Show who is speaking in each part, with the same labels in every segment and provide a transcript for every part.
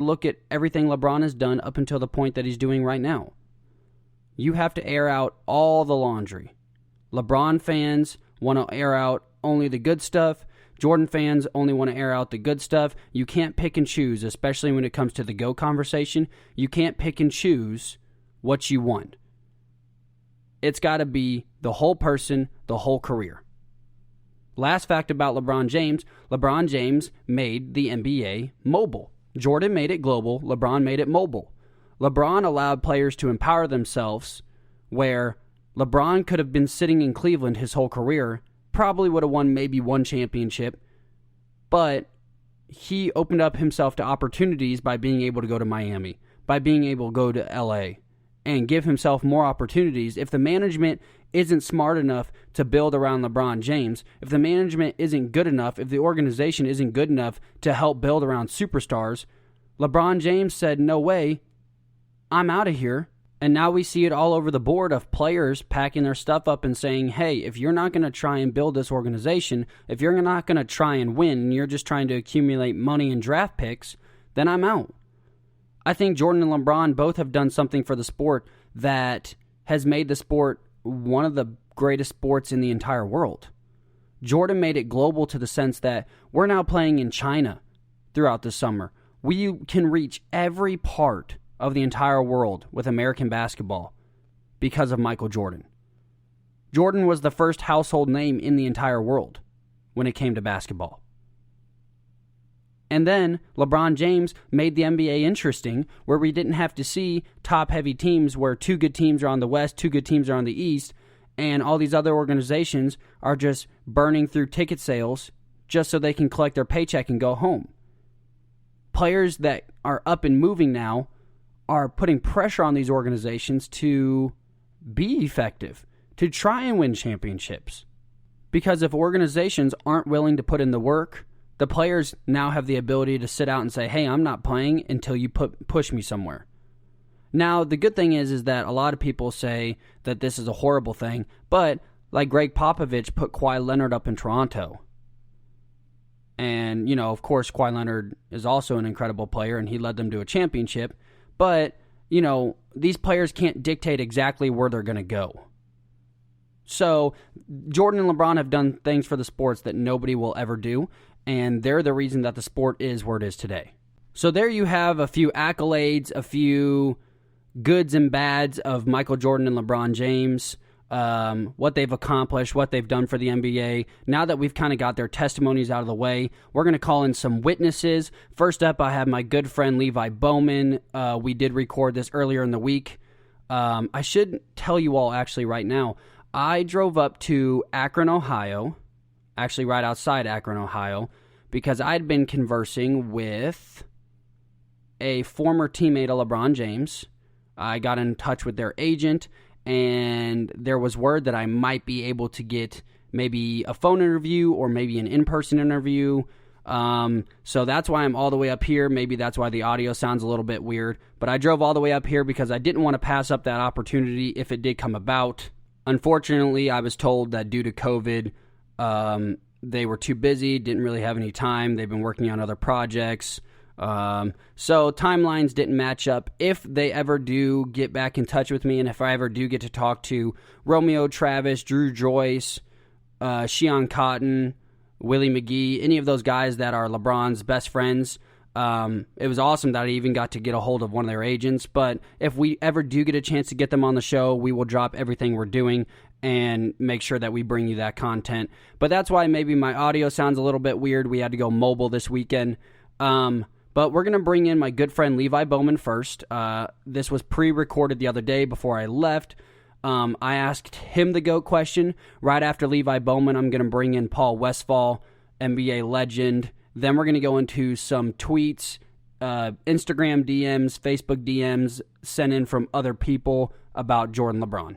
Speaker 1: look at everything LeBron has done up until the point that he's doing right now. You have to air out all the laundry. LeBron fans want to air out only the good stuff. Jordan fans only want to air out the good stuff. You can't pick and choose, especially when it comes to the GOAT conversation. You can't pick and choose what you want. It's got to be the whole person, the whole career. Last fact about LeBron James made the NBA mobile. Jordan made it global. LeBron made it mobile. LeBron allowed players to empower themselves, where LeBron could have been sitting in Cleveland his whole career, probably would have won maybe one championship, but he opened up himself to opportunities by being able to go to Miami, by being able to go to LA, and give himself more opportunities. If the management isn't smart enough to build around LeBron James, if the management isn't good enough, if the organization isn't good enough to help build around superstars, LeBron James said, no way, I'm out of here. And now we see it all over the board of players packing their stuff up and saying, hey, if you're not going to try and build this organization, if you're not going to try and win, and you're just trying to accumulate money and draft picks, then I'm out. I think Jordan and LeBron both have done something for the sport that has made the sport one of the greatest sports in the entire world. Jordan made it global to the sense that we're now playing in China throughout the summer. We can reach every part of the entire world with American basketball because of Michael Jordan. Jordan was the first household name in the entire world when it came to basketball. And then LeBron James made the NBA interesting, where we didn't have to see top-heavy teams where two good teams are on the West, two good teams are on the East, and all these other organizations are just burning through ticket sales just so they can collect their paycheck and go home. Players that are up and moving now are putting pressure on these organizations to be effective, to try and win championships. Because if organizations aren't willing to put in the work, the players now have the ability to sit out and say, hey, I'm not playing until you push me somewhere. Now, the good thing is that a lot of people say that this is a horrible thing, but like Greg Popovich put Kawhi Leonard up in Toronto. And, you know, of course, Kawhi Leonard is also an incredible player, and he led them to a championship. But, you know, these players can't dictate exactly where they're going to go. So, Jordan and LeBron have done things for the sports that nobody will ever do, and they're the reason that the sport is where it is today. So there you have a few accolades, a few goods and bads of Michael Jordan and LeBron James, what they've accomplished, what they've done for the NBA. Now that we've kind of got their testimonies out of the way, we're going to call in some witnesses. First up, I have my good friend Levi Bowman. We did record this earlier in the week. I should tell you all actually right now, I drove up to Akron, Ohio, actually right outside Akron, Ohio, because I'd been conversing with a former teammate of LeBron James. I got in touch with their agent, and there was word that I might be able to get maybe a phone interview or maybe an in-person interview. So that's why I'm all the way up here. Maybe that's why the audio sounds a little bit weird. But I drove all the way up here because I didn't want to pass up that opportunity if it did come about. Unfortunately, I was told that due to COVID, they were too busy, didn't really have any time. They've been working on other projects. So timelines didn't match up. If they ever do get back in touch with me, and if I ever do get to talk to Romeo Travis, Drew Joyce, Sheon Cotton, Willie McGee, any of those guys that are LeBron's best friends, it was awesome that I even got to get a hold of one of their agents. But if we ever do get a chance to get them on the show, we will drop everything we're doing and make sure that we bring you that content. But that's why maybe my audio sounds a little bit weird. We had to go mobile this weekend. But we're going to bring in my good friend Levi Bowman first. This was pre-recorded the other day before I left. I asked him the GOAT question. Right after Levi Bowman, I'm going to bring in Paul Whestphal, NBA legend. Then we're going to go into some tweets, Instagram DMs, Facebook DMs sent in from other people about Jordan LeBron.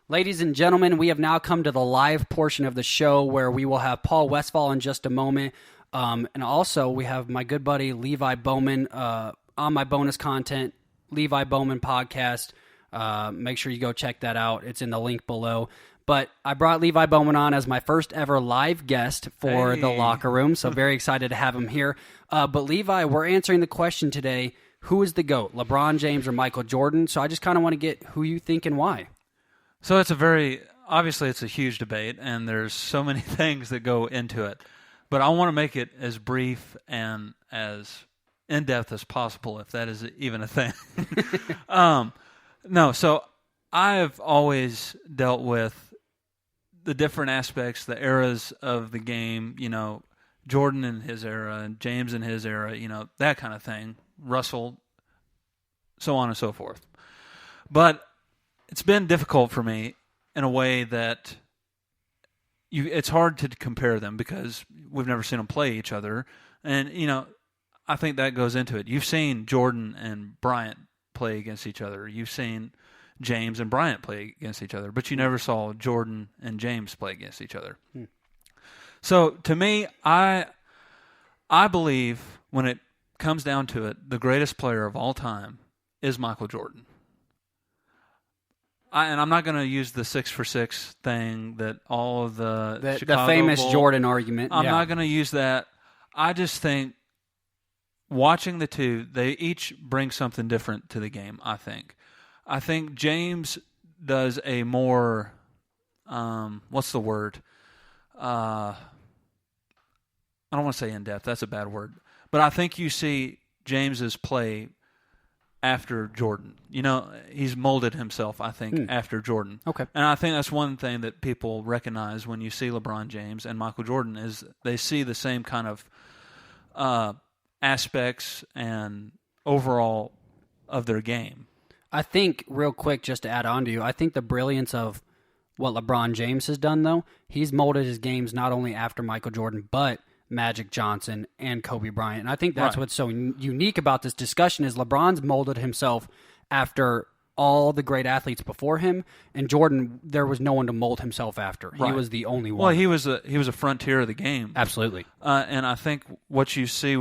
Speaker 1: Ladies and gentlemen, we have now come to the live portion of the show where we will have Paul Whestphal in just a moment. And also, we have my good buddy Levi Bowman on my bonus content, Levi Bowman podcast. Make sure you go check that out. It's in the link below. But I brought Levi Bowman on as my first ever live guest for the Locker Room, so very excited to have him here. But Levi, we're answering the question today, who is the GOAT, LeBron James or Michael Jordan? So I just kind of want to get who you think and why.
Speaker 2: So obviously it's a huge debate, and there's so many things that go into it. But I want to make it as brief and as in-depth as possible, if that is even a thing. No, so I've always dealt with the different aspects, the eras of the game, Jordan in his era and James in his era, that kind of thing, Russell, so on and so forth. But it's been difficult for me in a way that it's hard to compare them because we've never seen them play each other. And, I think that goes into it. You've seen Jordan and Bryant play against each other. You've seen James and Bryant play against each other, but you never saw Jordan and James play against each other. So to me, I believe when it comes down to it, the greatest player of all time is Michael Jordan. And I'm not going to use the 6-for-6 thing that all of the
Speaker 1: famous
Speaker 2: Bull,
Speaker 1: Jordan argument.
Speaker 2: I'm not going to use that. I just think watching the two, they each bring something different to the game, I think. I think James does a more, what's the word? I don't want to say in-depth. That's a bad word. But I think you see James's play after Jordan. He's molded himself, I think, after Jordan.
Speaker 1: Okay.
Speaker 2: And I think that's one thing that people recognize when you see LeBron James and Michael Jordan is they see the same kind of aspects and overall of their game.
Speaker 1: I think, real quick, just to add on to you, I think the brilliance of what LeBron James has done, though, he's molded his games not only after Michael Jordan, but Magic Johnson and Kobe Bryant. And I think that's what's so unique about this discussion is LeBron's molded himself after all the great athletes before him, and Jordan, there was no one to mold himself after. He was the only one.
Speaker 2: Well, he was a frontier of the game.
Speaker 1: Absolutely.
Speaker 2: And I think what you see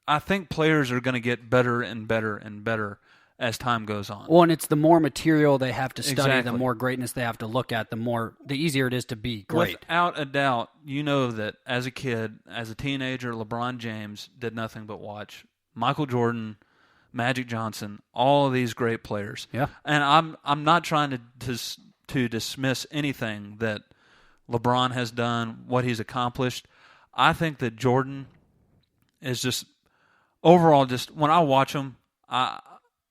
Speaker 2: I think players are going to get better and better and better as time goes on.
Speaker 1: Well, and it's the more material they have to study, the more greatness they have to look at, the easier it is to be great.
Speaker 2: Without a doubt, that as a kid, as a teenager, LeBron James did nothing but watch Michael Jordan, Magic Johnson, all of these great players.
Speaker 1: Yeah.
Speaker 2: And I'm not trying to dismiss anything that LeBron has done, what he's accomplished. I think that Jordan is just overall, just when I watch him,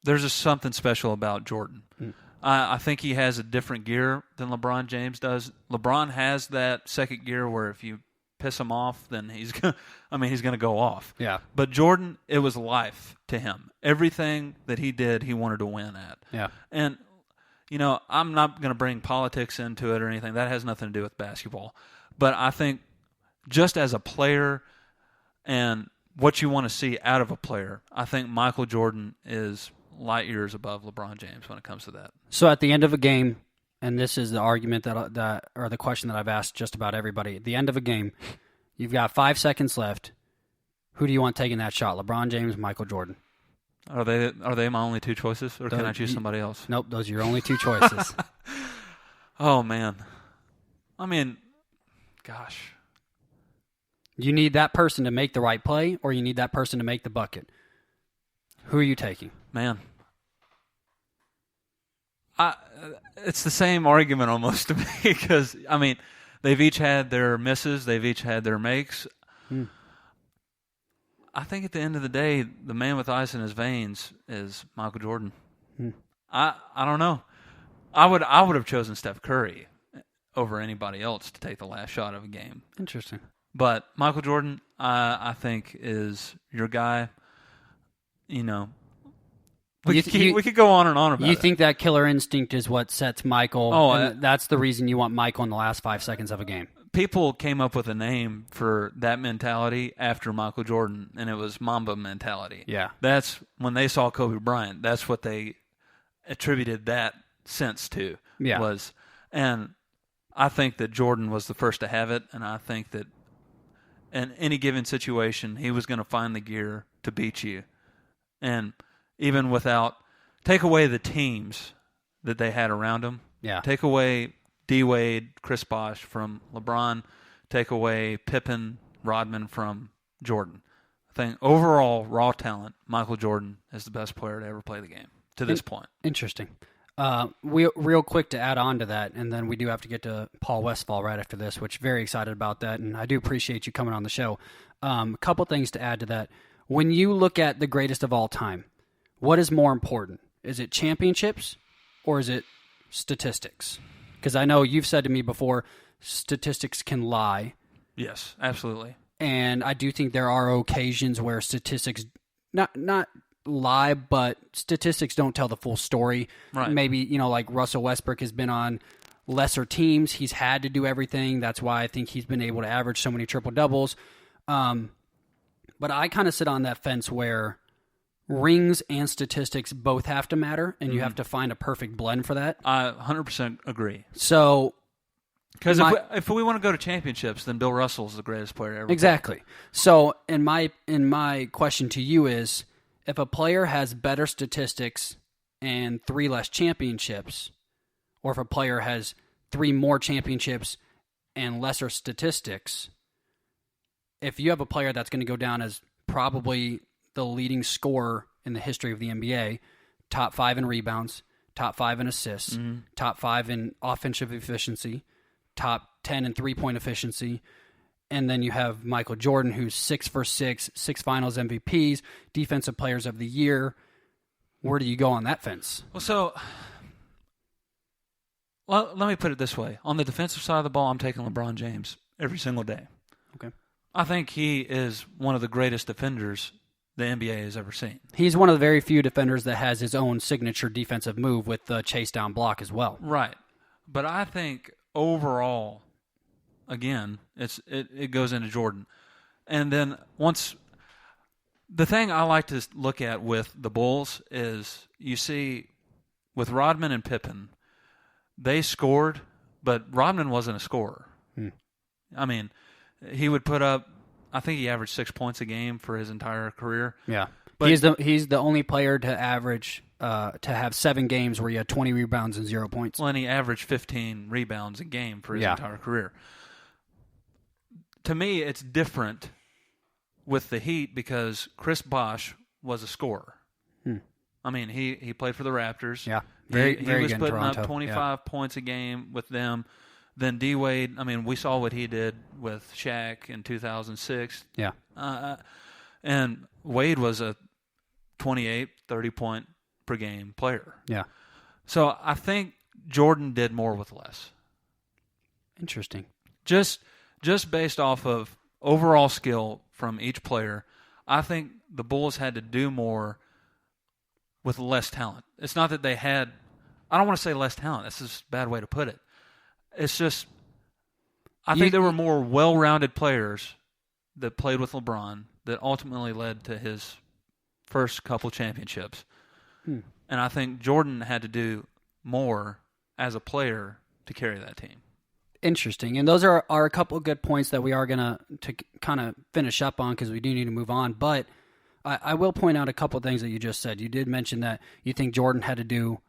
Speaker 2: there's just something special about Jordan. I think he has a different gear than LeBron James does. LeBron has that second gear where if you piss him off, then he's going to go off.
Speaker 1: Yeah.
Speaker 2: But Jordan, it was life to him. Everything that he did, he wanted to win at.
Speaker 1: Yeah.
Speaker 2: And, I'm not going to bring politics into it or anything. That has nothing to do with basketball. But I think just as a player and what you want to see out of a player, I think Michael Jordan is light years above LeBron James when it comes to that.
Speaker 1: So at the end of a game, and this is the argument that or the question that I've asked just about everybody. At the end of a game, you've got 5 seconds left. Who do you want taking that shot? LeBron James, Michael Jordan?
Speaker 2: Are they my only two choices, or can I choose somebody else?
Speaker 1: Nope, those are your only two choices.
Speaker 2: Oh man, gosh.
Speaker 1: You need that person to make the right play, or you need that person to make the bucket. Who are you taking?
Speaker 2: Man, it's the same argument almost to me because, they've each had their misses. They've each had their makes. I think at the end of the day, the man with ice in his veins is Michael Jordan. I don't know. I would have chosen Steph Curry over anybody else to take the last shot of a game.
Speaker 1: Interesting.
Speaker 2: But Michael Jordan, I think, is your guy. We could go on and on about it.
Speaker 1: You think that killer instinct is what sets Michael, and that's the reason you want Michael in the last 5 seconds of a game?
Speaker 2: People came up with a name for that mentality after Michael Jordan, and it was Mamba mentality.
Speaker 1: Yeah.
Speaker 2: That's when they saw Kobe Bryant. That's what they attributed that sense to.
Speaker 1: Yeah.
Speaker 2: And I think that Jordan was the first to have it, and I think that in any given situation, he was going to find the gear to beat you. And even take away the teams that they had around him.
Speaker 1: Yeah.
Speaker 2: Take away D-Wade, Chris Bosh from LeBron. Take away Pippen, Rodman from Jordan. think overall raw talent, Michael Jordan is the best player to ever play the game to this point.
Speaker 1: Interesting. Real quick to add on to that, and then we do have to get to Paul Whestphal right after this, which very excited about that, and I do appreciate you coming on the show. A couple things to add to that. When you look at the greatest of all time, what is more important? Is it championships or is it statistics? Because I know you've said to me before, statistics can lie.
Speaker 2: Yes, absolutely.
Speaker 1: And I do think there are occasions where statistics not lie, but statistics don't tell the full story.
Speaker 2: Right.
Speaker 1: Maybe, like Russell Westbrook has been on lesser teams. He's had to do everything. That's why I think he's been able to average so many triple-doubles. But I kind of sit on that fence where rings and statistics both have to matter, and you have to find a perfect blend for that.
Speaker 2: I 100% agree.
Speaker 1: So,
Speaker 2: because if we want to go to championships, then Bill Russell's the greatest player ever.
Speaker 1: Exactly. So, in my question to you is, if a player has better statistics and 3 less championships, or if a player has 3 more championships and lesser statistics, if you have a player that's going to go down as probably the leading scorer in the history of the NBA, top 5 in rebounds, top 5 in assists, top 5 in offensive efficiency, top 10 in three-point efficiency, and then you have Michael Jordan, who's 6 for 6 finals MVPs, defensive players of the year. Where do you go on that fence?
Speaker 2: Well, let me put it this way. On the defensive side of the ball, I'm taking LeBron James every single day.
Speaker 1: Okay.
Speaker 2: I think he is one of the greatest defenders the NBA has ever seen.
Speaker 1: He's one of the very few defenders that has his own signature defensive move with the chase down block as well.
Speaker 2: Right. But I think overall, again, it goes into Jordan. And then the thing I like to look at with the Bulls is you see with Rodman and Pippen, they scored, but Rodman wasn't a scorer. I mean, he would put up, I think he averaged 6 points a game for his entire career.
Speaker 1: Yeah, but he's the only player to average to have 7 games where he had 20 rebounds and 0 points.
Speaker 2: Well, and he averaged 15 rebounds a game for his entire career. To me, it's different with the Heat because Chris Bosh was a scorer. I mean, he played for the Raptors.
Speaker 1: Yeah,
Speaker 2: very
Speaker 1: he
Speaker 2: was
Speaker 1: good
Speaker 2: putting
Speaker 1: in Toronto.
Speaker 2: up 25 points a game with them. Then D. Wade, I mean, we saw what he did with Shaq in 2006.
Speaker 1: Yeah.
Speaker 2: And Wade was a 28, 30-point per game player.
Speaker 1: Yeah.
Speaker 2: So I think Jordan did more with less.
Speaker 1: Interesting.
Speaker 2: Just based off of overall skill from each player, I think the Bulls had to do more with less talent. It's not that they had, I don't want to say less talent. That's just a bad way to put it. It's just, I think there were more well-rounded players that played with LeBron that ultimately led to his first couple championships. And I think Jordan had to do more as a player to carry that team.
Speaker 1: Interesting. And those are a couple of good points that we are going to kind of finish up on because we do need to move on. But I will point out a couple of things that you just said. You did mention that you think Jordan had to do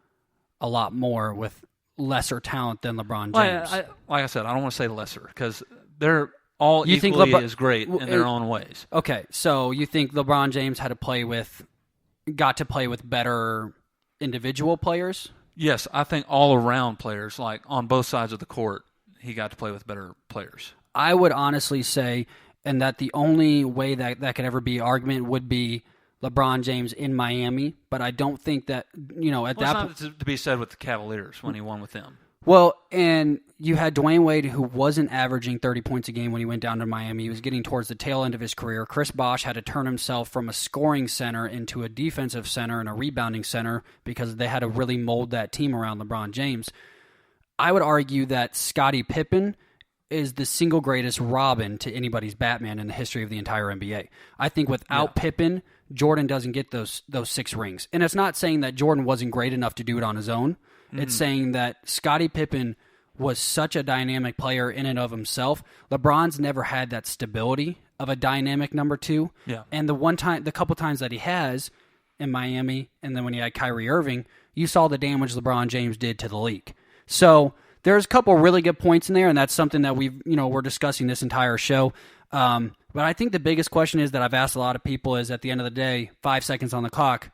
Speaker 1: a lot more with lesser talent than LeBron James.
Speaker 2: Like I said, I don't want to say lesser because they're all equally as great in their own ways.
Speaker 1: Okay, so you think LeBron James got to play with better individual players?
Speaker 2: Yes, I think all around players, like on both sides of the court, he got to play with better players.
Speaker 1: I would honestly say, and that the only way that could ever be argument would be LeBron James in Miami, but I don't think that, at that point...
Speaker 2: It's not to be said with the Cavaliers when he won with them.
Speaker 1: Well, and you had Dwayne Wade, who wasn't averaging 30 points a game when he went down to Miami. He was getting towards the tail end of his career. Chris Bosh had to turn himself from a scoring center into a defensive center and a rebounding center because they had to really mold that team around LeBron James. I would argue that Scottie Pippen is the single greatest Robin to anybody's Batman in the history of the entire NBA. I think without Pippen, Jordan doesn't get those 6 rings. And it's not saying that Jordan wasn't great enough to do it on his own. It's saying that Scottie Pippen was such a dynamic player in and of himself. LeBron's never had that stability of a dynamic number 2.
Speaker 2: Yeah.
Speaker 1: And the couple times that he has in Miami, and then when he had Kyrie Irving, you saw the damage LeBron James did to the league. So there's a couple really good points in there, and that's something that we're discussing this entire show. But I think the biggest question is that I've asked a lot of people is at the end of the day, 5 seconds on the clock,